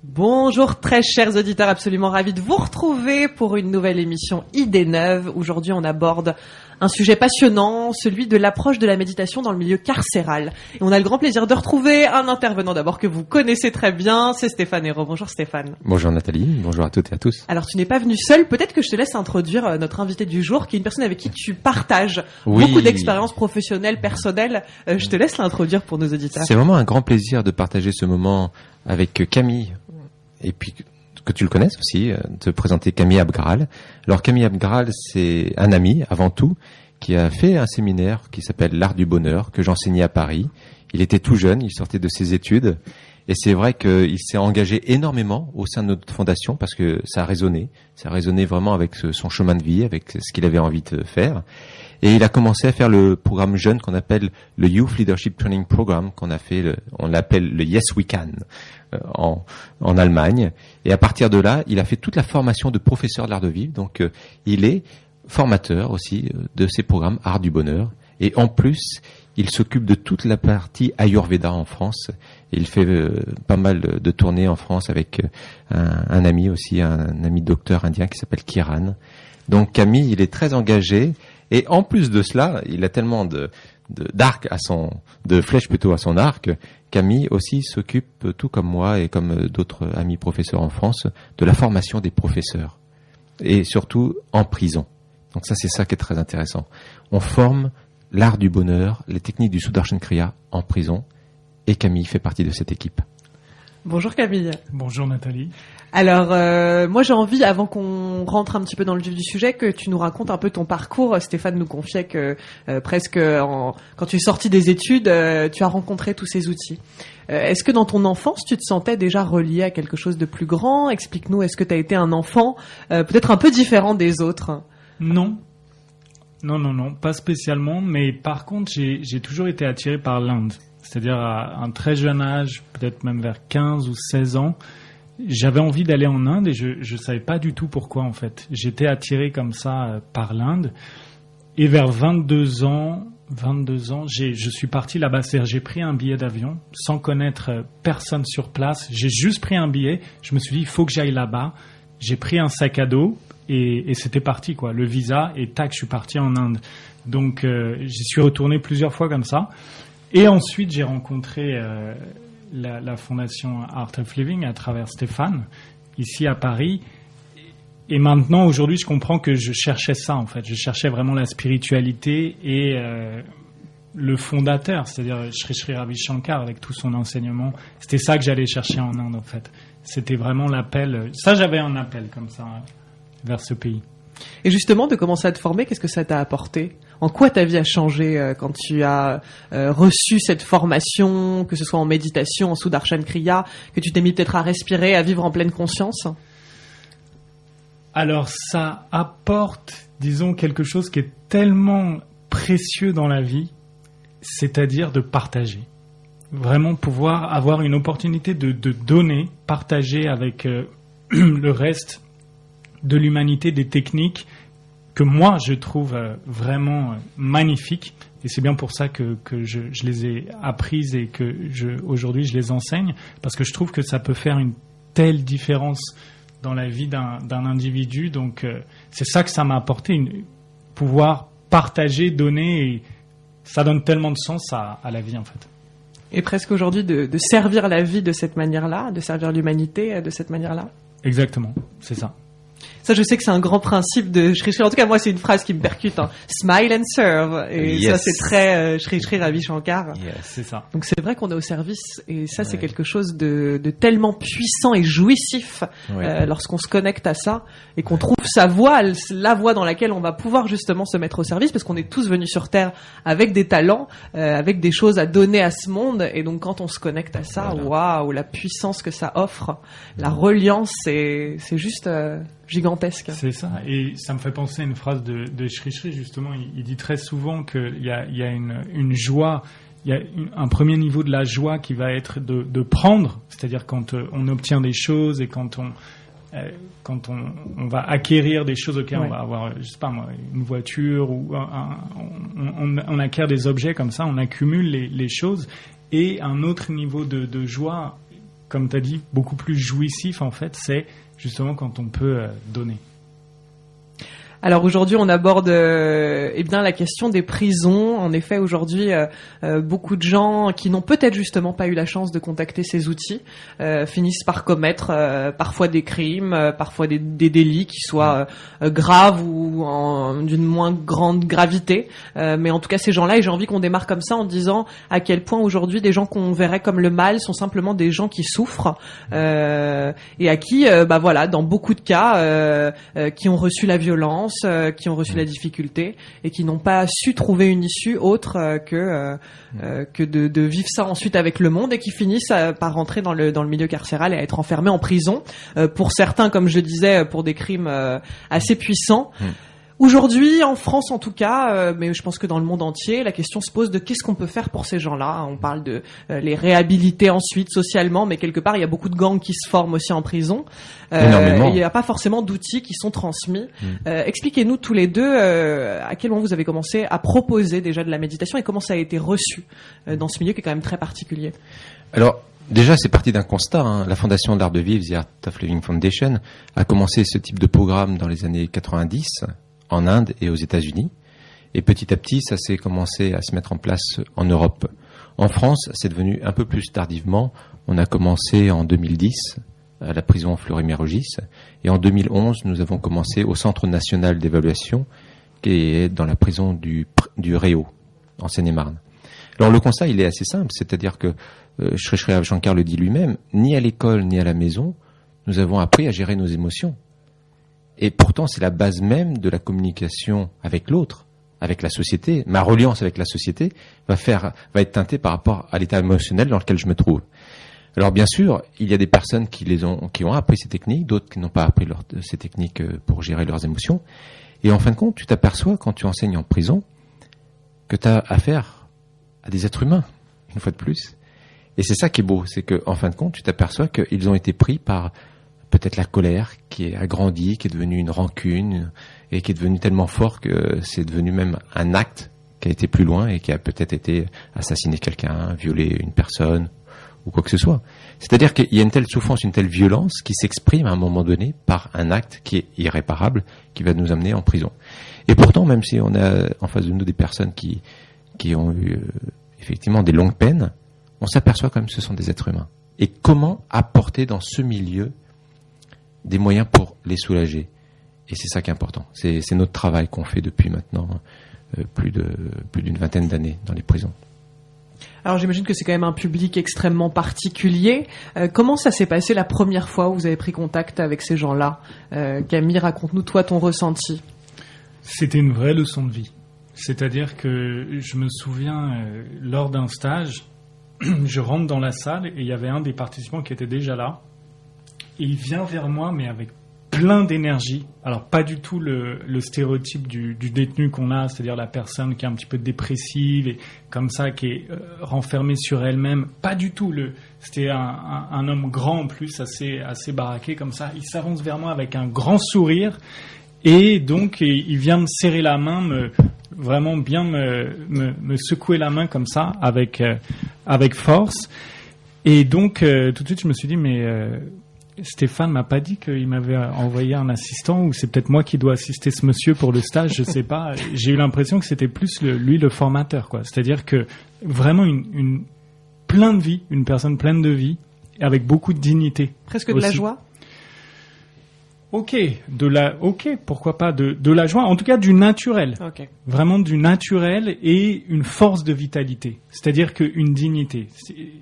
Bonjour très chers auditeurs, absolument ravis de vous retrouver pour une nouvelle émission Idées Neuves. Aujourd'hui on aborde un sujet passionnant, celui de l'approche de la méditation dans le milieu carcéral. Et on a le grand plaisir de retrouver un intervenant d'abord que vous connaissez très bien, c'est Stéphane Hérault. Bonjour Stéphane. Bonjour Nathalie, bonjour à toutes et à tous. Alors tu n'es pas venu seul, peut-être que je te laisse introduire notre invité du jour, qui est une personne avec qui tu partages beaucoup d'expériences professionnelles, personnelles. Je te laisse l'introduire pour nos auditeurs. C'est vraiment un grand plaisir de partager ce moment avec Camille, et puis que tu le connaisses aussi, te présenter Camille Abgral. Alors Camille Abgral, c'est un ami avant tout, qui a fait un séminaire qui s'appelle l'Art du Bonheur, que j'enseignais à Paris. Il était tout jeune, il sortait de ses études, et c'est vrai qu'il s'est engagé énormément au sein de notre fondation, parce que ça a résonné vraiment avec son chemin de vie, avec ce qu'il avait envie de faire. Et il a commencé à faire le programme jeune qu'on appelle le Youth Leadership Training Program, on l'appelle le Yes We Can en Allemagne. Et à partir de là, il a fait toute la formation de professeur de l'art de vivre. Donc, il est formateur aussi de ces programmes Art du Bonheur. Et en plus, il s'occupe de toute la partie Ayurveda en France. Et il fait pas mal de tournées en France avec un ami aussi, un ami docteur indien qui s'appelle Kiran. Donc Camille, il est très engagé. Et en plus de cela, il a tellement de flèches plutôt à son arc. Camille aussi s'occupe, tout comme moi et comme d'autres amis professeurs en France, de la formation des professeurs. Et surtout en prison. Donc ça, c'est ça qui est très intéressant. On forme l'art du bonheur, les techniques du Sudarshan Kriya en prison. Et Camille fait partie de cette équipe. Bonjour Camille. Bonjour Nathalie. Alors, moi j'ai envie, avant qu'on rentre un petit peu dans le vif du sujet, que tu nous racontes un peu ton parcours. Stéphane nous confiait que quand tu es sorti des études, tu as rencontré tous ces outils. Est-ce que dans ton enfance, tu te sentais déjà relié à quelque chose de plus grand ? Explique-nous, est-ce que tu as été un enfant peut-être un peu différent des autres ? Non, pas spécialement, mais par contre, j'ai toujours été attiré par l'Inde. C'est-à-dire à un très jeune âge, peut-être même vers 15 ou 16 ans, j'avais envie d'aller en Inde et je savais pas du tout pourquoi en fait. J'étais attiré comme ça par l'Inde et vers 22 ans, je suis parti là-bas. C'est-à-dire, j'ai pris un billet d'avion sans connaître personne sur place. J'ai juste pris un billet. Je me suis dit, il faut que j'aille là-bas. J'ai pris un sac à dos et c'était parti quoi. Le visa et tac, je suis parti en Inde. Donc j'y suis retourné plusieurs fois comme ça. Et ensuite, j'ai rencontré la fondation Art of Living à travers Stéphane, ici à Paris. Et maintenant, aujourd'hui, je comprends que je cherchais ça, en fait. Je cherchais vraiment la spiritualité et le fondateur, c'est-à-dire Sri Sri Ravi Shankar, avec tout son enseignement. C'était ça que j'allais chercher en Inde, en fait. C'était vraiment l'appel. Ça, j'avais un appel comme ça vers ce pays. Et justement, de commencer à te former, qu'est-ce que ça t'a apporté ? En quoi ta vie a changé quand tu as reçu cette formation, que ce soit en méditation, en Sudarshan Kriya, que tu t'es mis peut-être à respirer, à vivre en pleine conscience ? Alors, ça apporte, disons, quelque chose qui est tellement précieux dans la vie, c'est-à-dire de partager. Vraiment pouvoir avoir une opportunité de donner, partager avec le reste de l'humanité des techniques que moi je trouve vraiment magnifiques, et c'est bien pour ça que je les ai apprises et que aujourd'hui je les enseigne, parce que je trouve que ça peut faire une telle différence dans la vie d'un individu. Donc c'est ça que ça m'a apporté, pouvoir partager, donner, et ça donne tellement de sens à la vie en fait. Et presque aujourd'hui de servir la vie de cette manière-là, de servir l'humanité de cette manière-là. Exactement, c'est ça. Ça, je sais que c'est un grand principe de Sri Sri. En tout cas, moi, c'est une phrase qui me percute. Hein. Smile and serve. Et yes. Ça, c'est très Sri Sri Ravi Shankar. Yes, c'est ça. Donc, c'est vrai qu'on est au service. Et ça, c'est quelque chose de tellement puissant et jouissif lorsqu'on se connecte à ça et qu'on trouve sa voie, la voie dans laquelle on va pouvoir justement se mettre au service, parce qu'on est tous venus sur Terre avec des talents, avec des choses à donner à ce monde. Et donc, quand on se connecte à ça, waouh, la puissance que ça offre, la reliance, c'est juste... gigantesque. C'est ça, et ça me fait penser à une phrase de Sri Sri, justement. Il dit très souvent qu'il y a une joie, il y a un premier niveau de la joie qui va être de prendre, c'est-à-dire quand on obtient des choses et quand on va acquérir des choses, on va avoir, je sais pas moi, une voiture, ou on acquiert des objets comme ça, on accumule les choses, et un autre niveau de joie comme tu as dit, beaucoup plus jouissif, en fait, c'est justement quand on peut donner. Alors aujourd'hui, on aborde bien la question des prisons. En effet, aujourd'hui, beaucoup de gens qui n'ont peut-être justement pas eu la chance de contacter ces outils finissent par commettre parfois des crimes, parfois des délits qui soient graves ou d'une moins grande gravité. Mais en tout cas, ces gens-là, et j'ai envie qu'on démarre comme ça en disant à quel point aujourd'hui des gens qu'on verrait comme le mal sont simplement des gens qui souffrent et à qui, dans beaucoup de cas, qui ont reçu la violence, qui ont reçu la difficulté et qui n'ont pas su trouver une issue autre que de vivre ça ensuite avec le monde et qui finissent par rentrer dans le milieu carcéral et à être enfermés en prison. Pour certains, comme je le disais, pour des crimes assez puissants. Aujourd'hui, en France en tout cas, mais je pense que dans le monde entier, la question se pose de qu'est-ce qu'on peut faire pour ces gens-là. On parle de les réhabiliter ensuite socialement, mais quelque part, il y a beaucoup de gangs qui se forment aussi en prison. Il n'y a pas forcément d'outils qui sont transmis. Expliquez-nous tous les deux à quel moment vous avez commencé à proposer déjà de la méditation et comment ça a été reçu dans ce milieu qui est quand même très particulier. Alors, déjà, c'est parti d'un constat. La Fondation de l'Art de Vivre, The Art of Living Foundation, a commencé ce type de programme dans les années 90 en Inde et aux États-Unis. Et petit à petit, ça s'est commencé à se mettre en place en Europe. En France, c'est devenu un peu plus tardivement. On a commencé en 2010 à la prison Fleury-Mérogis. Et en 2011, nous avons commencé au Centre national d'évaluation qui est dans la prison du Réau, en Seine-et-Marne. Alors le constat, il est assez simple. C'est-à-dire que Sri Sri Ravi Shankar le dit lui-même, ni à l'école ni à la maison, nous avons appris à gérer nos émotions. Et pourtant, c'est la base même de la communication avec l'autre, avec la société. Ma reliance avec la société va être teintée par rapport à l'état émotionnel dans lequel je me trouve. Alors bien sûr, il y a des personnes qui ont appris ces techniques, d'autres qui n'ont pas appris ces techniques pour gérer leurs émotions. Et en fin de compte, tu t'aperçois quand tu enseignes en prison que tu as affaire à des êtres humains, une fois de plus. Et c'est ça qui est beau, c'est que en fin de compte, tu t'aperçois qu'ils ont été pris par peut-être la colère qui est agrandie, qui est devenue une rancune et qui est devenue tellement fort que c'est devenu même un acte qui a été plus loin et qui a peut-être été assassiner quelqu'un, violer une personne ou quoi que ce soit. C'est-à-dire qu'il y a une telle souffrance, une telle violence qui s'exprime à un moment donné par un acte qui est irréparable, qui va nous amener en prison. Et pourtant, même si on a en face de nous des personnes qui ont eu effectivement des longues peines, on s'aperçoit quand même que ce sont des êtres humains. Et comment apporter dans ce milieu des moyens pour les soulager. Et c'est ça qui est important. C'est notre travail qu'on fait depuis maintenant plus d'une vingtaine d'années dans les prisons. Alors j'imagine que c'est quand même un public extrêmement particulier. Comment ça s'est passé la première fois où vous avez pris contact avec ces gens-là ? Camille, raconte-nous toi ton ressenti. C'était une vraie leçon de vie. C'est-à-dire que je me souviens, lors d'un stage, je rentre dans la salle et il y avait un des participants qui était déjà là. Et il vient vers moi, mais avec plein d'énergie. Alors, pas du tout le stéréotype du détenu qu'on a, c'est-à-dire la personne qui est un petit peu dépressive et comme ça, qui est renfermée sur elle-même. Pas du tout. C'était un homme grand en plus, assez baraqué comme ça. Il s'avance vers moi avec un grand sourire et donc il vient me serrer la main, vraiment bien me secouer la main comme ça, avec force. Et donc, tout de suite, je me suis dit, mais... Stéphane m'a pas dit qu'il m'avait envoyé un assistant ou c'est peut-être moi qui dois assister ce monsieur pour le stage, je sais pas. J'ai eu l'impression que c'était plus lui le formateur, quoi. C'est-à-dire que vraiment une plein de vie, une personne pleine de vie avec beaucoup de dignité. Presque de la joie. Ok, pourquoi pas de la joie, en tout cas du naturel. Okay. Vraiment du naturel et une force de vitalité. C'est-à-dire qu'une dignité.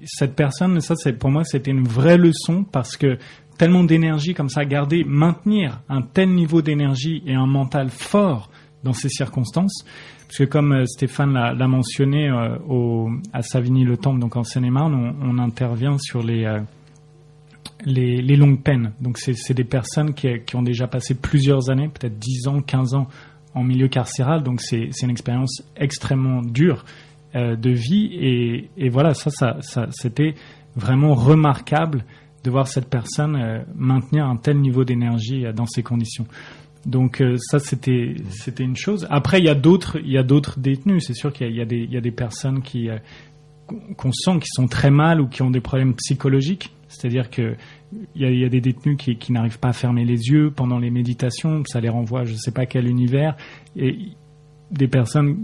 Cette personne, pour moi, c'était une vraie leçon parce que tellement d'énergie comme ça, maintenir un tel niveau d'énergie et un mental fort dans ces circonstances. Parce que comme Stéphane l'a mentionné à Savigny-le-Temple, donc en Seine-et-Marne, on intervient sur les longues peines. Donc c'est des personnes qui ont déjà passé plusieurs années, peut-être 10 ans, 15 ans en milieu carcéral. Donc c'est une expérience extrêmement dure de vie. Et voilà, ça c'était vraiment remarquable de voir cette personne maintenir un tel niveau d'énergie dans ces conditions. Donc ça c'était une chose. Après il y a d'autres détenus. C'est sûr qu'il y a des personnes qu'on sent qui sont très mal ou qui ont des problèmes psychologiques. C'est-à-dire que il y a des détenus qui n'arrivent pas à fermer les yeux pendant les méditations, ça les renvoie à je sais pas quel univers, et des personnes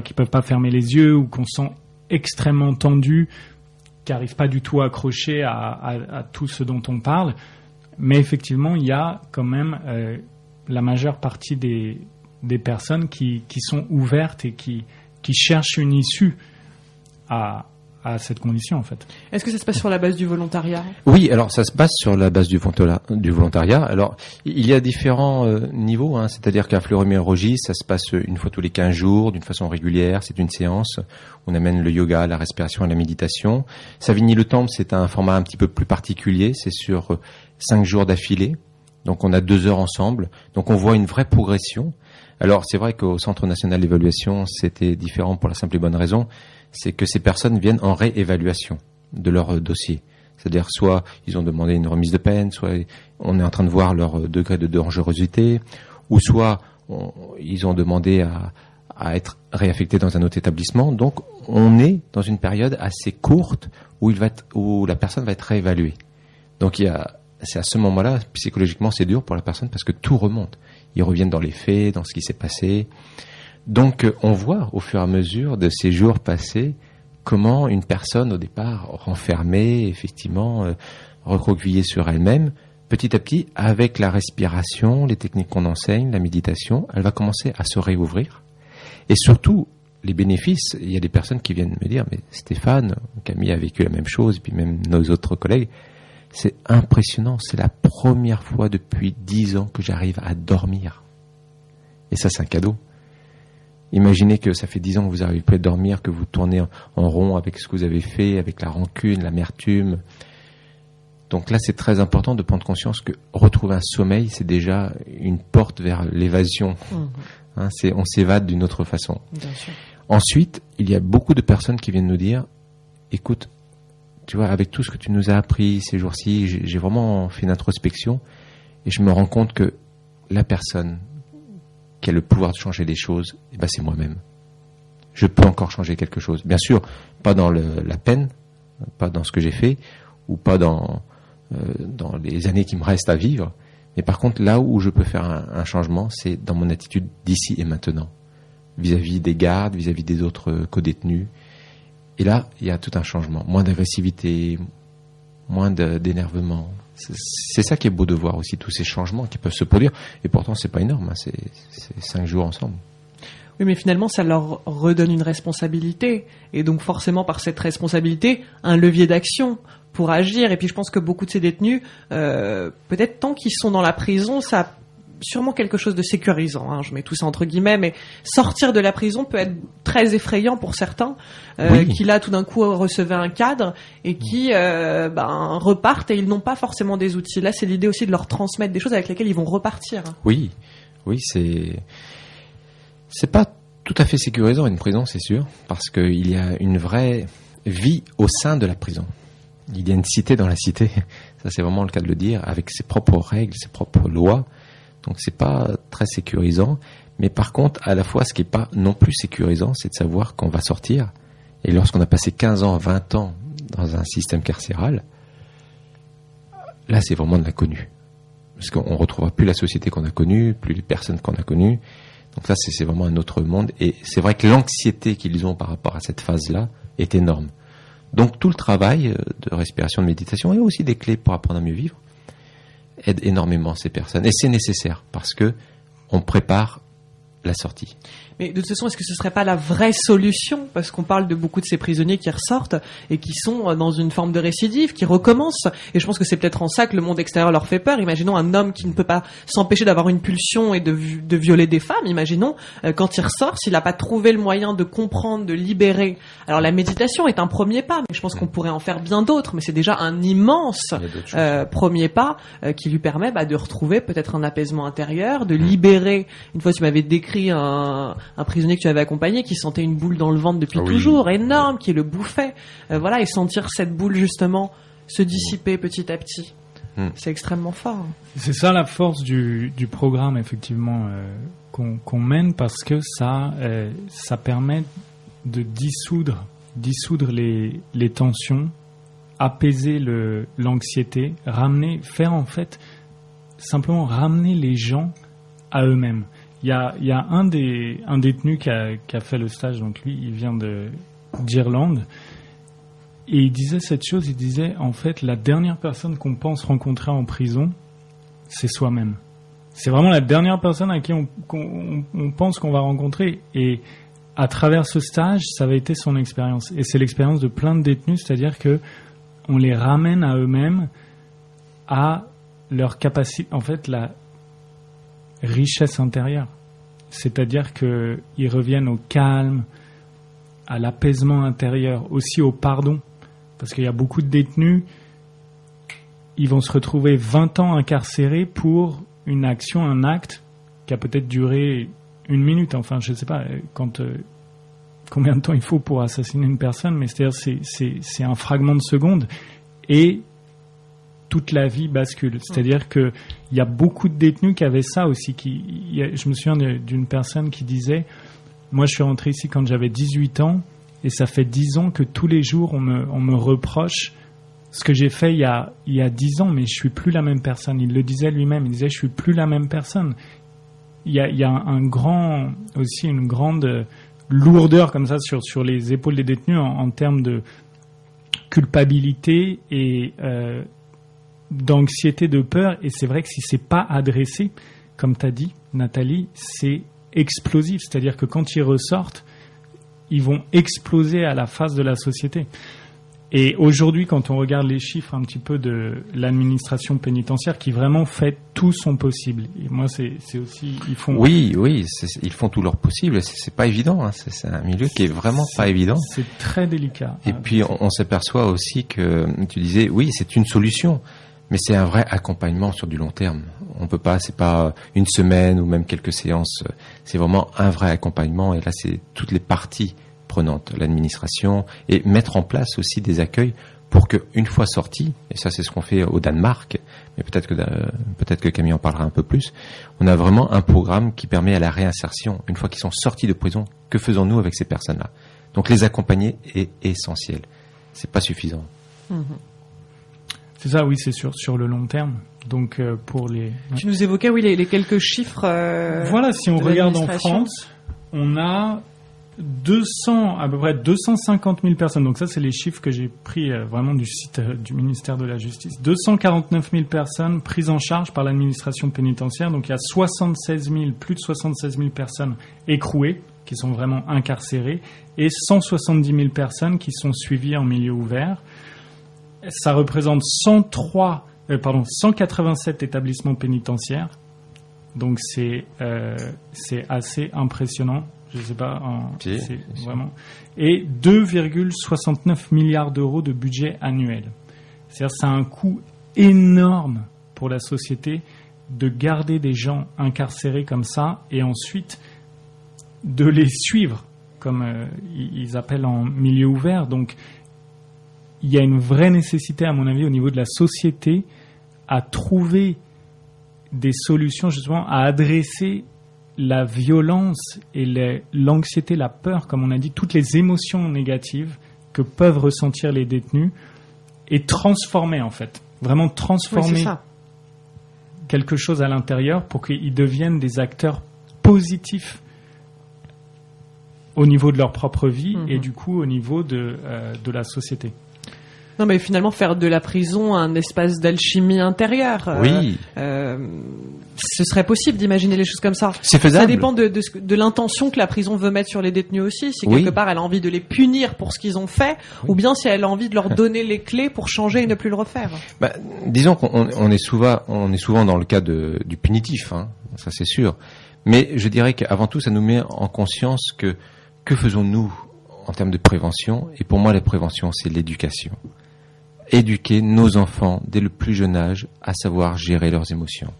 qui peuvent pas fermer les yeux ou qu'on sent extrêmement tendues, qui n'arrivent pas du tout à accrocher à tout ce dont on parle. Mais effectivement, il y a quand même la majeure partie des personnes qui sont ouvertes et qui cherchent une issue à cette condition, en fait. Est-ce que ça se passe sur la base du volontariat ? Oui, alors ça se passe sur la base du volontariat. Alors, il y a différents niveaux, c'est-à-dire qu'à Fleury-Mérogis, ça se passe une fois tous les 15 jours, d'une façon régulière, c'est une séance. On amène le yoga, la respiration et la méditation. Savigny-le-Temple, c'est un format un petit peu plus particulier, c'est sur 5 jours d'affilée. Donc on a 2 heures ensemble. Donc on voit une vraie progression. Alors c'est vrai qu'au Centre national d'évaluation, c'était différent pour la simple et bonne raison, c'est que ces personnes viennent en réévaluation de leur dossier. C'est-à-dire soit ils ont demandé une remise de peine, soit on est en train de voir leur degré de dangerosité, ou soit ils ont demandé à être réaffectés dans un autre établissement. Donc on est dans une période assez courte où la personne va être réévaluée. Donc c'est à ce moment-là, psychologiquement, c'est dur pour la personne parce que tout remonte. Ils reviennent dans les faits, dans ce qui s'est passé. Donc, on voit au fur et à mesure de ces jours passés comment une personne, au départ, renfermée, effectivement, recroquevillée sur elle-même, petit à petit, avec la respiration, les techniques qu'on enseigne, la méditation, elle va commencer à se réouvrir. Et surtout, les bénéfices, il y a des personnes qui viennent me dire, mais Stéphane, Camille a vécu la même chose, et puis même nos autres collègues, c'est impressionnant, c'est la première fois depuis 10 ans que j'arrive à dormir. Et ça, c'est un cadeau. Imaginez que ça fait 10 ans que vous n'arrivez plus à dormir, que vous tournez en rond avec ce que vous avez fait, avec la rancune, l'amertume. Donc là, c'est très important de prendre conscience que retrouver un sommeil, c'est déjà une porte vers l'évasion. On s'évade d'une autre façon. Bien sûr. Ensuite, il y a beaucoup de personnes qui viennent nous dire, écoute, tu vois, avec tout ce que tu nous as appris ces jours-ci, j'ai vraiment fait une introspection et je me rends compte que la personne qui a le pouvoir de changer les choses, c'est moi-même. Je peux encore changer quelque chose. Bien sûr, pas dans la peine, pas dans ce que j'ai fait, ou pas dans les années qui me restent à vivre. Mais par contre, là où je peux faire un changement, c'est dans mon attitude d'ici et maintenant, vis-à-vis des gardes, vis-à-vis des autres co-détenus. Et là, il y a tout un changement. Moins d'agressivité, moins d'énervement. C'est ça qui est beau de voir aussi, tous ces changements qui peuvent se produire. Et pourtant, c'est pas énorme, c'est 5 jours ensemble. Oui, mais finalement, ça leur redonne une responsabilité. Et donc, forcément, par cette responsabilité, un levier d'action pour agir. Et puis, je pense que beaucoup de ces détenus, peut-être tant qu'ils sont dans la prison, ça a sûrement quelque chose de sécurisant, je mets tout ça entre guillemets, mais sortir de la prison peut être très effrayant pour certains, qui là tout d'un coup recevaient un cadre et qui repartent et ils n'ont pas forcément des outils. Là, c'est l'idée aussi de leur transmettre des choses avec lesquelles ils vont repartir. Oui, c'est pas tout à fait sécurisant une prison, c'est sûr, parce qu'il y a une vraie vie au sein de la prison. Il y a une cité dans la cité, ça c'est vraiment le cas de le dire, avec ses propres règles, ses propres lois. Donc c'est pas très sécurisant, mais par contre, à la fois, ce qui est pas non plus sécurisant, c'est de savoir qu'on va sortir. Et lorsqu'on a passé 15 ans, 20 ans dans un système carcéral, là c'est vraiment de l'inconnu. Parce qu'on retrouvera plus la société qu'on a connue, plus les personnes qu'on a connues. Donc là c'est vraiment un autre monde. Et c'est vrai que l'anxiété qu'ils ont par rapport à cette phase-là est énorme. Donc tout le travail de respiration, de méditation et aussi des clés pour apprendre à mieux vivre aide énormément ces personnes. Et c'est nécessaire parce que on prépare la sortie. Mais de toute façon, est-ce que ce serait pas la vraie solution ? Parce qu'on parle de beaucoup de ces prisonniers qui ressortent et qui sont dans une forme de récidive, qui recommencent. Et je pense que c'est peut-être en ça que le monde extérieur leur fait peur. Imaginons un homme qui ne peut pas s'empêcher d'avoir une pulsion et de violer des femmes. Imaginons, quand il ressort, s'il n'a pas trouvé le moyen de comprendre, de libérer. Alors la méditation est un premier pas, mais je pense qu'on pourrait en faire bien d'autres. Mais c'est déjà un immense premier pas qui lui permet de retrouver peut-être un apaisement intérieur, de libérer. Une fois, tu m'avais décrit un prisonnier que tu avais accompagné qui sentait une boule dans le ventre depuis toujours, énorme, qui le bouffait. Et sentir cette boule justement se dissiper petit à petit. C'est extrêmement fort. C'est ça la force du programme, effectivement, qu'on mène, parce que ça permet de dissoudre les tensions apaiser l'anxiété, faire en fait simplement ramener les gens à eux-mêmes. Il y a un détenu qui a fait le stage, donc lui il vient d'Irlande, et il disait cette chose, il disait en fait la dernière personne qu'on pense rencontrer en prison, c'est soi-même. C'est vraiment la dernière personne à qui on pense qu'on va rencontrer, et à travers ce stage, ça avait été son expérience, et c'est l'expérience de plein de détenus, c'est-à-dire que on les ramène à eux-mêmes, à leur capacité, en fait, la richesse intérieure. C'est-à-dire qu'ils reviennent au calme, à l'apaisement intérieur, aussi au pardon. Parce qu'il y a beaucoup de détenus, ils vont se retrouver 20 ans incarcérés pour une action, un acte qui a peut-être duré 1 minute. Enfin, je ne sais pas combien de temps il faut pour assassiner une personne, mais c'est un fragment de seconde. Et toute la vie bascule. C'est-à-dire qu'il y a beaucoup de détenus qui avaient ça aussi. Je me souviens d'une personne qui disait « Moi, je suis rentré ici quand j'avais 18 ans et ça fait 10 ans que tous les jours, on me reproche ce que j'ai fait il y a 10 ans, mais je suis plus la même personne. » Il le disait lui-même. Il disait « Je suis plus la même personne. » Il y a une grande lourdeur comme ça sur les épaules des détenus en termes de culpabilité et d'anxiété, de peur, et c'est vrai que si c'est pas adressé, comme tu as dit, Nathalie, c'est explosif, c'est-à-dire que quand ils ressortent, ils vont exploser à la face de la société. Et aujourd'hui, quand on regarde les chiffres un petit peu de l'administration pénitentiaire, qui vraiment fait tout son possible, et moi c'est aussi, ils font... Oui, ils font tout leur possible, c'est pas évident, hein. C'est un milieu qui est vraiment pas évident. C'est très délicat. Et puis on s'aperçoit aussi que, tu disais, oui, c'est une solution, mais c'est un vrai accompagnement sur du long terme. On peut pas, c'est pas 1 semaine ou même quelques séances. C'est vraiment un vrai accompagnement. Et là, c'est toutes les parties prenantes, l'administration, et mettre en place aussi des accueils pour que, une fois sortis, et ça, c'est ce qu'on fait au Danemark, mais peut-être que Camille en parlera un peu plus. On a vraiment un programme qui permet à la réinsertion. Une fois qu'ils sont sortis de prison, que faisons-nous avec ces personnes-là? Donc, les accompagner est essentiel. C'est pas suffisant. Mmh. C'est ça, oui, c'est sur le long terme. Donc pour les... Tu nous évoquais, oui, les quelques chiffres. Voilà, si on regarde en France, on a à peu près 250 000 personnes. Donc ça, c'est les chiffres que j'ai pris vraiment du site du ministère de la Justice. 249 000 personnes prises en charge par l'administration pénitentiaire. Donc il y a plus de 76 000 personnes écrouées, qui sont vraiment incarcérées, et 170 000 personnes qui sont suivies en milieu ouvert. Ça représente 187 établissements pénitentiaires. Donc c'est assez impressionnant. Je sais pas, c'est vraiment. Et 2,69 milliards d'euros de budget annuel. C'est-à-dire ça a un coût énorme pour la société de garder des gens incarcérés comme ça et ensuite de les suivre, comme ils appellent en milieu ouvert. Donc il y a une vraie nécessité, à mon avis, au niveau de la société, à trouver des solutions, justement, à adresser la violence et l'anxiété, la peur, comme on a dit, toutes les émotions négatives que peuvent ressentir les détenus, et transformer, en fait. Vraiment transformer quelque chose à l'intérieur pour qu'ils deviennent des acteurs positifs au niveau de leur propre vie et du coup au niveau de la société. Non, mais finalement, faire de la prison un espace d'alchimie intérieure. Oui. Ce serait possible d'imaginer les choses comme ça. C'est faisable. Ça dépend de l'intention que la prison veut mettre sur les détenus aussi. Si quelque part elle a envie de les punir pour ce qu'ils ont fait, ou bien si elle a envie de leur donner les clés pour changer et ne plus le refaire. Bah, disons qu'on est souvent dans le cas du punitif, hein, ça c'est sûr. Mais je dirais qu'avant tout, ça nous met en conscience que faisons-nous en termes de prévention? Et pour moi, la prévention, c'est l'éducation. Éduquer nos enfants dès le plus jeune âge à savoir gérer leurs émotions.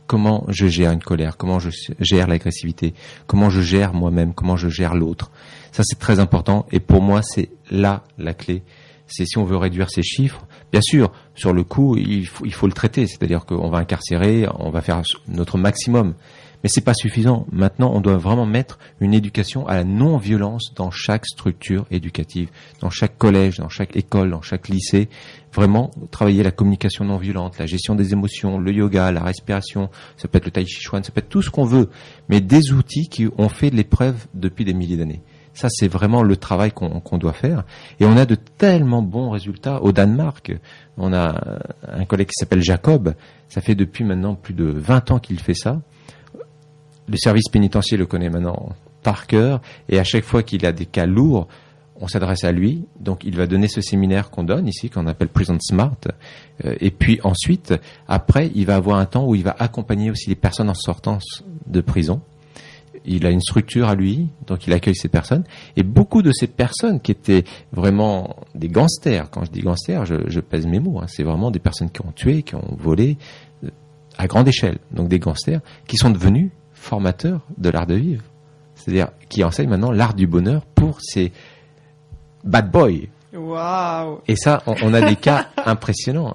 Comment je gère une colère, comment je gère l'agressivité, comment je gère moi-même, comment je gère l'autre. Ça, c'est très important et pour moi, c'est là la clé. C'est si on veut réduire ces chiffres, bien sûr, sur le coup, il faut le traiter. C'est-à-dire qu'on va incarcérer, on va faire notre maximum. Mais c'est pas suffisant. Maintenant, on doit vraiment mettre une éducation à la non-violence dans chaque structure éducative, dans chaque collège, dans chaque école, dans chaque lycée. Vraiment travailler la communication non violente, la gestion des émotions, le yoga, la respiration, ça peut être le tai chi chuan, ça peut être tout ce qu'on veut, mais des outils qui ont fait l'épreuve depuis des milliers d'années. Ça, c'est vraiment le travail qu'on doit faire. Et on a de tellement bons résultats. Au Danemark, on a un collègue qui s'appelle Jacob. Ça fait depuis maintenant plus de 20 ans qu'il fait ça. Le service pénitentiaire le connaît maintenant par cœur. Et à chaque fois qu'il a des cas lourds, on s'adresse à lui. Donc, il va donner ce séminaire qu'on donne ici, qu'on appelle Prison Smart. Et puis ensuite, après, il va avoir un temps où il va accompagner aussi les personnes en sortant de prison. Il a une structure à lui, donc il accueille ces personnes. Et beaucoup de ces personnes qui étaient vraiment des gangsters, quand je dis gangsters, je pèse mes mots, hein, c'est vraiment des personnes qui ont tué, qui ont volé à grande échelle. Donc des gangsters qui sont devenus formateurs de l'art de vivre. C'est-à-dire qui enseignent maintenant l'art du bonheur pour ces bad boys. Waouh! Et ça, on a des cas impressionnants.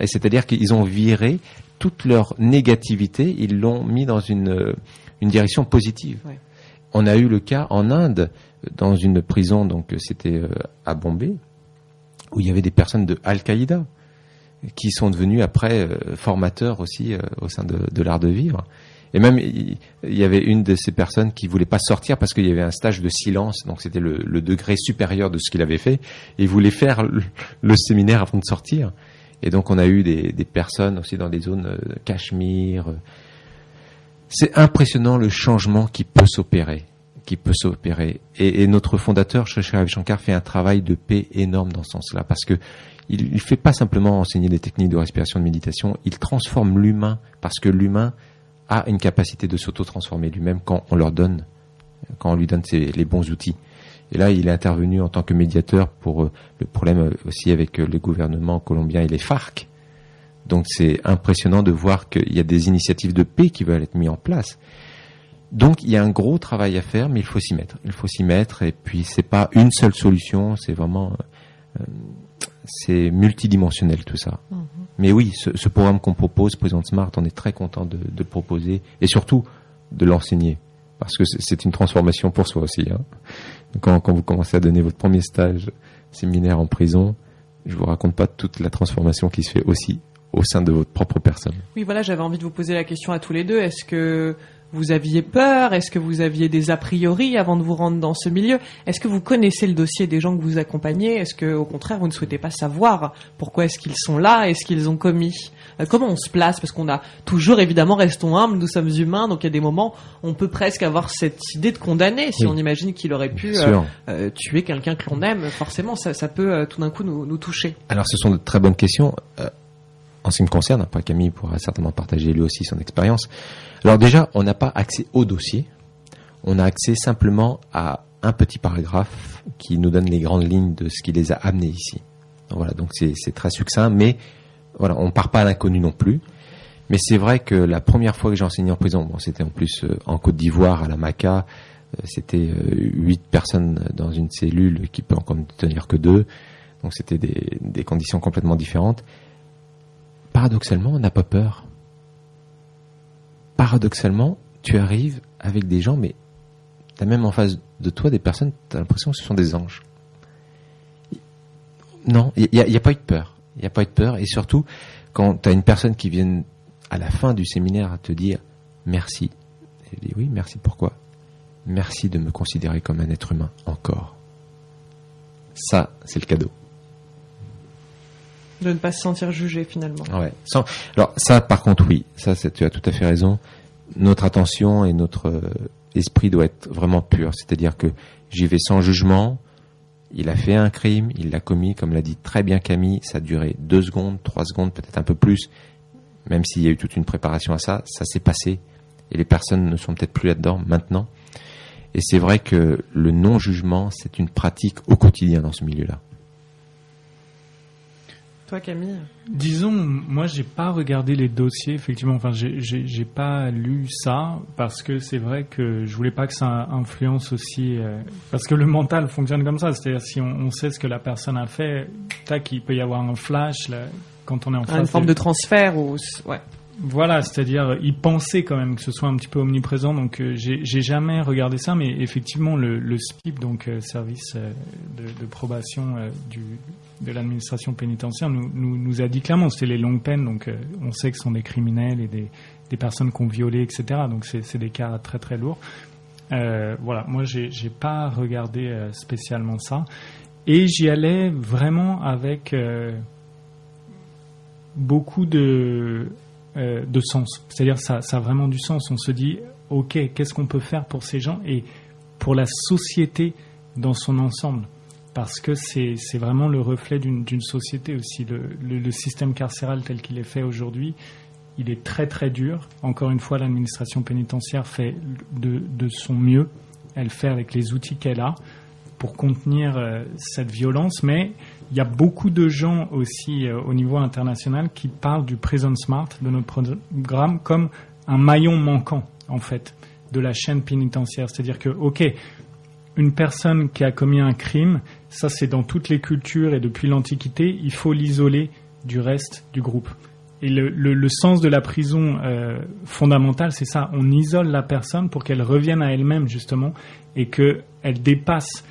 Et c'est-à-dire qu'ils ont viré toute leur négativité, ils l'ont mis dans une direction positive. Ouais. On a eu le cas en Inde, dans une prison, donc c'était à Bombay, où il y avait des personnes de Al-Qaïda qui sont devenues après formateurs aussi au sein de l'art de vivre. Et même, il y avait une de ces personnes qui voulait pas sortir parce qu'il y avait un stage de silence, donc c'était le degré supérieur de ce qu'il avait fait. Et il voulait faire le séminaire avant de sortir. Et donc on a eu des personnes aussi dans des zones Cachemire. C'est impressionnant le changement qui peut s'opérer. Et notre fondateur, Sri Ravi Shankar, fait un travail de paix énorme dans ce sens-là, parce que il fait pas simplement enseigner des techniques de respiration, de méditation, il transforme l'humain, parce que l'humain a une capacité de s'auto-transformer lui-même quand on lui donne les bons outils. Et là, il est intervenu en tant que médiateur pour le problème aussi avec le gouvernement colombien et les FARC. Donc c'est impressionnant de voir qu'il y a des initiatives de paix qui veulent être mises en place. Donc il y a un gros travail à faire, mais il faut s'y mettre. Et puis c'est pas une seule solution, c'est vraiment c'est multidimensionnel tout ça. Mm-hmm. Mais oui, ce programme qu'on propose, Prison Smart, on est très content de le proposer et surtout de l'enseigner, parce que c'est une transformation pour soi aussi. Hein. Quand vous commencez à donner votre premier stage séminaire en prison, je vous raconte pas toute la transformation qui se fait aussi au sein de votre propre personne. Oui, voilà, j'avais envie de vous poser la question à tous les deux. Est-ce que vous aviez peur? Est-ce que vous aviez des a priori avant de vous rendre dans ce milieu? Est-ce que vous connaissez le dossier des gens que vous accompagnez? Est-ce que, au contraire, vous ne souhaitez pas savoir pourquoi est-ce qu'ils sont là? Est-ce qu'ils ont commis? Comment on se place? Parce qu'on a toujours, évidemment, restons humbles, nous sommes humains, donc il y a des moments, on peut presque avoir cette idée de condamner. Si on imagine qu'il aurait pu tuer quelqu'un que l'on aime, forcément, ça peut tout d'un coup nous toucher. Alors, ce sont de très bonnes questions. En ce qui me concerne, après Camille pourra certainement partager lui aussi son expérience. Alors déjà, on n'a pas accès au dossier, on a accès simplement à un petit paragraphe qui nous donne les grandes lignes de ce qui les a amenés ici. Donc voilà, donc c'est très succinct, mais voilà, on part pas à l'inconnu non plus. Mais c'est vrai que la première fois que j'ai enseigné en prison, bon, c'était en plus en Côte d'Ivoire, à la Maca, c'était 8 personnes dans une cellule qui peut encore ne tenir que 2, donc c'était des conditions complètement différentes. Paradoxalement, on n'a pas peur. Paradoxalement, tu arrives avec des gens, mais tu as même en face de toi des personnes, tu as l'impression que ce sont des anges. Non, il n'y a pas eu de peur. Il n'y a pas eu de peur. Et surtout, quand tu as une personne qui vient à la fin du séminaire à te dire merci. Elle dit oui, merci, pourquoi? Merci de me considérer comme un être humain encore. Ça, c'est le cadeau. De ne pas se sentir jugé finalement. Ouais. Alors ça, par contre, oui, tu as tout à fait raison. Notre attention et notre esprit doit être vraiment pur. C'est-à-dire que j'y vais sans jugement. Il a fait un crime, il l'a commis, comme l'a dit très bien Camille. Ça a duré 2 secondes, 3 secondes, peut-être un peu plus. Même s'il y a eu toute une préparation à ça, ça s'est passé. Et les personnes ne sont peut-être plus là-dedans maintenant. Et c'est vrai que le non-jugement, c'est une pratique au quotidien dans ce milieu-là. Toi, Camille? Disons, moi, j'ai pas regardé les dossiers, effectivement. Enfin, j'ai pas lu ça parce que c'est vrai que je voulais pas que ça influence aussi, parce que le mental fonctionne comme ça. C'est-à-dire, si on sait ce que la personne a fait, tac, il peut y avoir un flash là, quand on est en face. Une forme de transfert ou ouais. Voilà, c'est-à-dire y penser quand même que ce soit un petit peu omniprésent. Donc j'ai jamais regardé ça, mais effectivement le SPIP, donc service de probation de l'administration pénitentiaire, nous a dit clairement c'était les longues peines. Donc on sait que ce sont des criminels et des personnes qui ont violé, etc. Donc c'est des cas très très lourds. Voilà, moi j'ai pas regardé spécialement ça, et j'y allais vraiment avec beaucoup de sens. C'est-à-dire ça a vraiment du sens. On se dit, ok, qu'est-ce qu'on peut faire pour ces gens et pour la société dans son ensemble, parce que c'est vraiment le reflet d'une société aussi. Le système carcéral tel qu'il est fait aujourd'hui, il est très très dur. Encore une fois, l'administration pénitentiaire fait de son mieux. Elle fait avec les outils qu'elle a pour contenir cette violence, mais il y a beaucoup de gens aussi au niveau international qui parlent du Prison Smart, de notre programme, comme un maillon manquant, en fait, de la chaîne pénitentiaire. C'est-à-dire que, ok, une personne qui a commis un crime, ça c'est dans toutes les cultures et depuis l'Antiquité, il faut l'isoler du reste du groupe. Et le sens de la prison fondamentale, c'est ça. On isole la personne pour qu'elle revienne à elle-même, justement, et qu'elle dépasse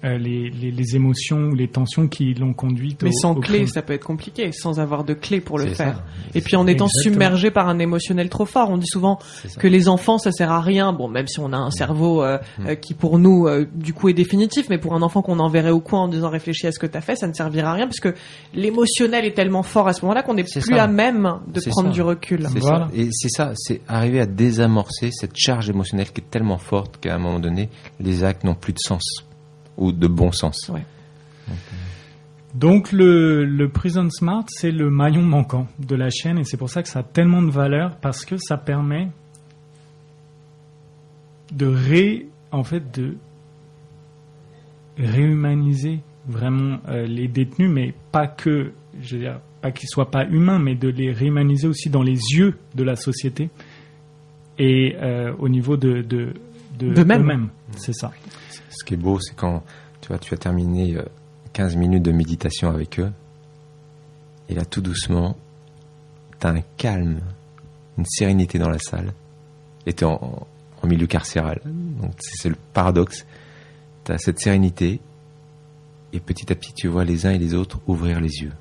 les émotions ou les tensions qui l'ont conduite mais sans au clé, crime. ça peut être compliqué, sans avoir de clé pour le C'est faire. ça. Et puis en étant Exactement. submergé par un émotionnel trop fort, on dit souvent que les enfants, ça sert à rien. Bon, même si on a un cerveau qui pour nous, du coup, est définitif, mais pour un enfant qu'on enverrait au coin en disant réfléchis à ce que t'as fait, ça ne servira à rien, parce que l'émotionnel est tellement fort à ce moment-là qu'on n'est C'est plus ça. à même de C'est prendre ça. du recul. C'est Voilà. ça. Et c'est ça, c'est arriver à désamorcer cette charge émotionnelle qui est tellement forte qu'à un moment donné, les actes n'ont plus de sens ou de bon sens. Ouais. Donc le Prison Smart, c'est le maillon manquant de la chaîne, et c'est pour ça que ça a tellement de valeur, parce que ça permet de réhumaniser vraiment les détenus, mais pas que, je veux dire, pas qu'ils soient pas humains, mais de les réhumaniser aussi dans les yeux de la société et au niveau d'eux-mêmes. C'est ça. Ce qui est beau, c'est quand tu as terminé 15 minutes de méditation avec eux, et là, tout doucement, tu as un calme, une sérénité dans la salle, et tu es en milieu carcéral. Donc, c'est le paradoxe. Tu as cette sérénité, et petit à petit, tu vois les uns et les autres ouvrir les yeux.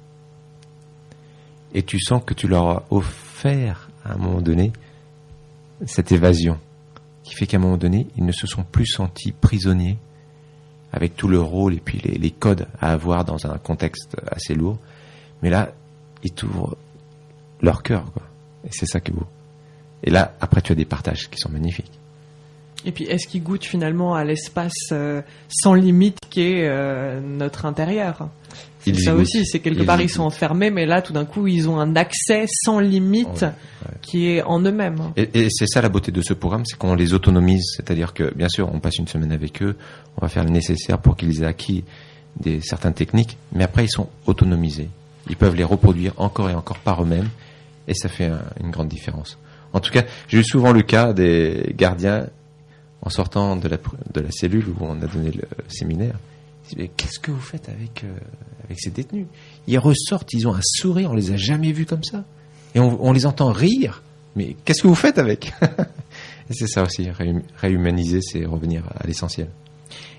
Et tu sens que tu leur as offert, à un moment donné, cette évasion, qui fait qu'à un moment donné, ils ne se sont plus sentis prisonniers, avec tout le rôle et puis les codes à avoir dans un contexte assez lourd. Mais là, ils t'ouvrent leur cœur, quoi. Et c'est ça qui est beau. Et là, après, tu as des partages qui sont magnifiques. Et puis, est-ce qu'ils goûtent finalement à l'espace sans limite qu'est notre intérieur ? C'est ça aussi, c'est quelque part, ils sont enfermés, mais là, tout d'un coup, ils ont un accès sans limite qui est en eux-mêmes. Et c'est ça la beauté de ce programme, c'est qu'on les autonomise, c'est-à-dire que, bien sûr, on passe une semaine avec eux, on va faire le nécessaire pour qu'ils aient acquis certaines techniques, mais après, ils sont autonomisés. Ils peuvent les reproduire encore et encore par eux-mêmes, et ça fait une grande différence. En tout cas, j'ai eu souvent le cas des gardiens, en sortant de la cellule où on a donné le séminaire. Mais qu'est-ce que vous faites avec ces détenus ? Ils ressortent, ils ont un sourire, on les a jamais vus comme ça. Et on les entend rire. Mais qu'est-ce que vous faites avec ? Et c'est ça aussi, réhumaniser, c'est revenir à l'essentiel.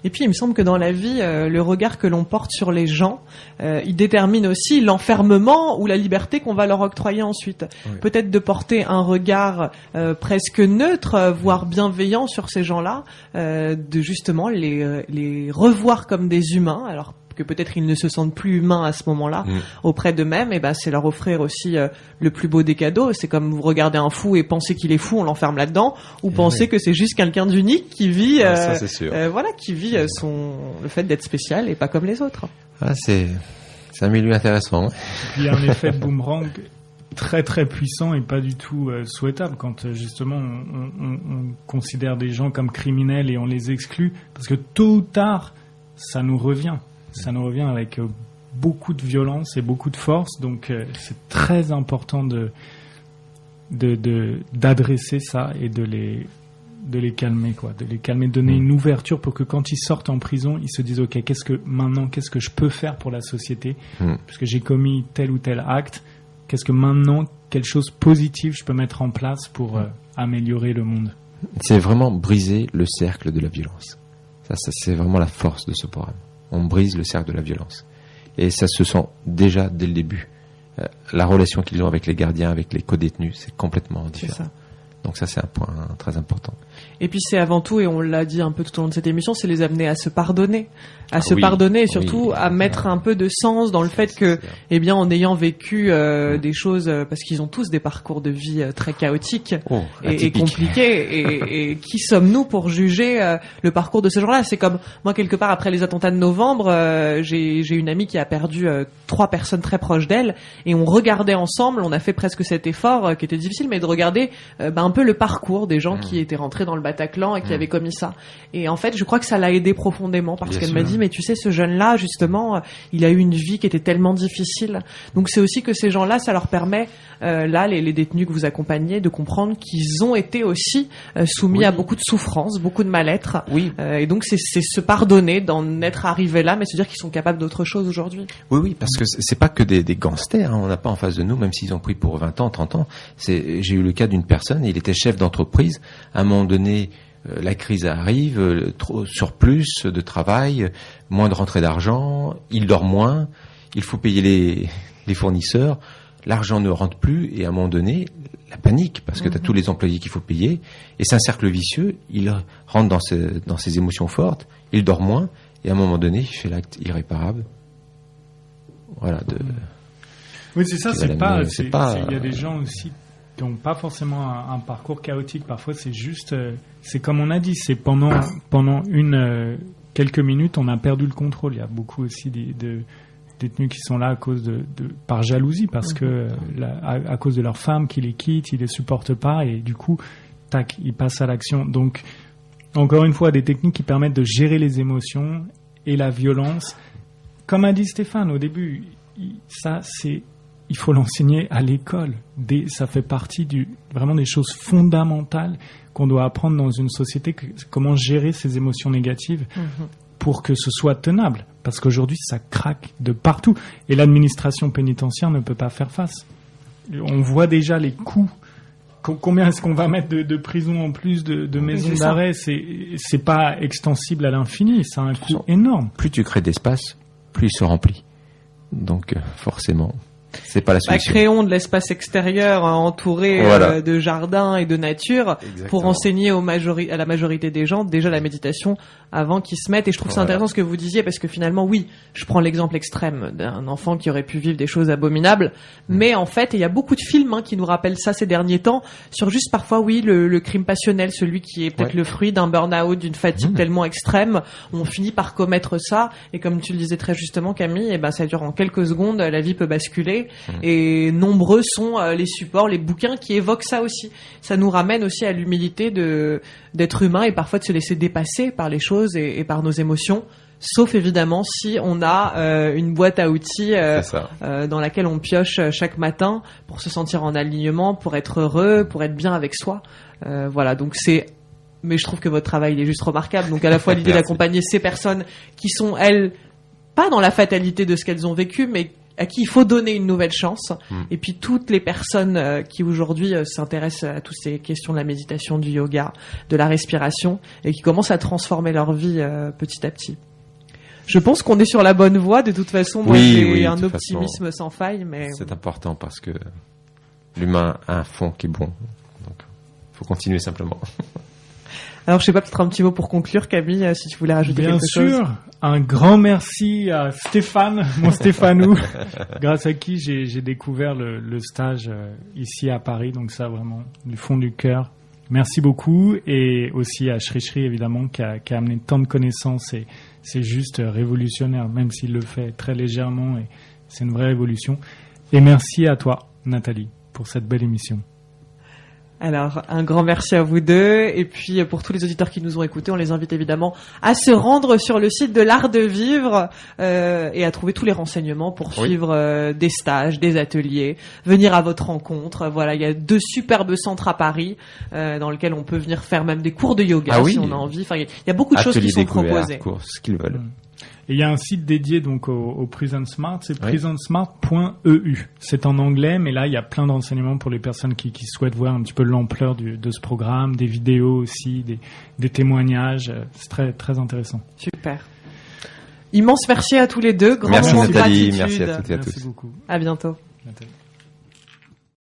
Et puis, il me semble que dans la vie, le regard que l'on porte sur les gens, il détermine aussi l'enfermement ou la liberté qu'on va leur octroyer ensuite. Oui. Peut-être de porter un regard presque neutre, voire bienveillant sur ces gens-là, de justement les revoir comme des humains, alors que peut-être ils ne se sentent plus humains à ce moment-là auprès d'eux-mêmes, et ben c'est leur offrir aussi le plus beau des cadeaux. C'est comme vous regardez un fou et pensez qu'il est fou, on l'enferme là-dedans, ou pensez que c'est juste quelqu'un d'unique qui vit, ça, c'est sûr. Qui vit le fait d'être spécial et pas comme les autres. Ah, c'est un milieu intéressant. Il y a un effet boomerang très très puissant et pas du tout souhaitable quand justement on considère des gens comme criminels et on les exclut, parce que tôt ou tard ça nous revient. Ça nous revient avec beaucoup de violence et beaucoup de force, donc c'est très important d'adresser ça et de les calmer, quoi, de les calmer, de donner une ouverture pour que quand ils sortent en prison, ils se disent ok, qu'est-ce que je peux faire pour la société, puisque j'ai commis tel ou tel acte, qu'est-ce quelle chose positive je peux mettre en place pour améliorer le monde. C'est vraiment briser le cercle de la violence. Ça, c'est vraiment la force de ce programme. On brise le cercle de la violence. Et ça se sent déjà dès le début. La relation qu'ils ont avec les gardiens, avec les co-détenus, c'est complètement différent. C'est ça. Donc ça, c'est un point très important. Et puis c'est avant tout, et on l'a dit un peu tout au long de cette émission, c'est les amener à se pardonner. Pardonner et surtout à mettre un peu de sens dans le fait que, eh bien, en ayant vécu des choses, parce qu'ils ont tous des parcours de vie très chaotiques et compliqués, et qui sommes-nous pour juger le parcours de ces gens-là? C'est comme, moi, quelque part, après les attentats de novembre, j'ai une amie qui a perdu 3 personnes très proches d'elle, et on regardait ensemble, on a fait presque cet effort qui était difficile, mais de regarder un peu le parcours des gens qui étaient rentrés dans le Bataclan et qui avaient commis ça. Et en fait, je crois que ça l'a aidé profondément parce qu'elle m'a dit, mais tu sais, ce jeune-là, justement, il a eu une vie qui était tellement difficile. Donc c'est aussi que ces gens-là, ça leur permet, là, les détenus que vous accompagnez, de comprendre qu'ils ont été aussi soumis à beaucoup de souffrances, beaucoup de mal-être. Et donc c'est se pardonner d'en être arrivé là, mais se dire qu'ils sont capables d'autre chose aujourd'hui. Oui, parce que c'est pas que des gangsters, hein. On n'a pas en face de nous, même s'ils ont pris pour 20 ans, 30 ans. J'ai eu le cas d'une personne, il était chef d'entreprise. À un moment donné, la crise arrive, trop surplus de travail, moins de rentrée d'argent, il dort moins, il faut payer les fournisseurs, l'argent ne rentre plus, et à un moment donné, la panique, parce que tu as tous les employés qu'il faut payer, et c'est un cercle vicieux, il rentre dans ses émotions fortes, il dort moins, et à un moment donné, il fait l'acte irréparable. Voilà. Oui, c'est ça, il y a des gens aussi qui n'ont pas forcément un parcours chaotique. Parfois, c'est juste, c'est comme on a dit, c'est pendant quelques minutes, on a perdu le contrôle. Il y a beaucoup aussi de détenus qui sont là à cause par jalousie, parce que à cause de leur femme qui les quitte, ils les supportent pas, et du coup, tac, ils passent à l'action. Donc, encore une fois, des techniques qui permettent de gérer les émotions et la violence. Comme a dit Stéphane au début, il faut l'enseigner à l'école. Ça fait partie vraiment des choses fondamentales qu'on doit apprendre dans une société, comment gérer ces émotions négatives pour que ce soit tenable. Parce qu'aujourd'hui, ça craque de partout. Et l'administration pénitentiaire ne peut pas faire face. On voit déjà les coûts. Combien est-ce qu'on va mettre de prisons en plus, de maisons d'arrêt? C'est pas extensible à l'infini. Ça a un coût énorme. Plus tu crées d'espace, plus il se remplit. Donc, forcément... c'est pas la solution. Créons de l'espace extérieur entouré de jardins et de nature. Exactement. Pour enseigner à la majorité des gens déjà la méditation avant qu'ils se mettent. Et je trouve ça intéressant ce que vous disiez, parce que finalement, oui, je prends l'exemple extrême d'un enfant qui aurait pu vivre des choses abominables, mais en fait, il y a beaucoup de films qui nous rappellent ça ces derniers temps, sur juste parfois, le crime passionnel, celui qui est peut-être le fruit d'un burn-out, d'une fatigue tellement extrême, où on finit par commettre ça, et comme tu le disais très justement, Camille, ça dure en quelques secondes, la vie peut basculer. Et nombreux sont les supports, les bouquins qui évoquent ça aussi. Ça nous ramène aussi à l'humilité d'être humain, et parfois de se laisser dépasser par les choses et par nos émotions. Sauf évidemment si on a une boîte à outils dans laquelle on pioche chaque matin pour se sentir en alignement, pour être heureux, pour être bien avec soi. Donc mais je trouve que votre travail il est juste remarquable. Donc à la fois l'idée d'accompagner ces personnes qui sont, elles, pas dans la fatalité de ce qu'elles ont vécu, mais à qui il faut donner une nouvelle chance. Et puis toutes les personnes qui aujourd'hui s'intéressent à toutes ces questions de la méditation, du yoga, de la respiration, et qui commencent à transformer leur vie petit à petit. Je pense qu'on est sur la bonne voie. De toute façon, moi j'ai un optimisme sans faille. Mais c'est important, parce que l'humain a un fond qui est bon. Donc, faut continuer simplement. Alors, je sais pas, peut-être un petit mot pour conclure, Camille, si tu voulais rajouter quelque chose. Bien sûr, un grand merci à Stéphane, mon Stéphanou, grâce à qui j'ai découvert le stage ici à Paris. Donc ça, vraiment, du fond du cœur. Merci beaucoup. Et aussi à Shri Shri, évidemment, qui a amené tant de connaissances. Et c'est juste révolutionnaire, même s'il le fait très légèrement. Et c'est une vraie révolution. Et merci à toi, Nathalie, pour cette belle émission. Alors, un grand merci à vous deux. Et puis, pour tous les auditeurs qui nous ont écoutés, on les invite évidemment à se rendre sur le site de l'Art de Vivre et à trouver tous les renseignements pour suivre des stages, des ateliers, venir à votre rencontre. Voilà, il y a 2 superbes centres à Paris dans lesquels on peut venir faire même des cours de yoga si on a envie. Enfin, il y a beaucoup de choses qui sont proposées. Cours, ce qu'ils veulent. Et il y a un site dédié donc au Prison Smart, c'est prisonsmart.eu. C'est en anglais, mais là il y a plein d'enseignements pour les personnes qui souhaitent voir un petit peu l'ampleur de ce programme, des vidéos aussi, des témoignages. C'est très très intéressant. Super. Immense merci à tous les deux. Merci Nathalie, gratitude. merci à toutes et à tous. Merci beaucoup. À bientôt. Nathalie.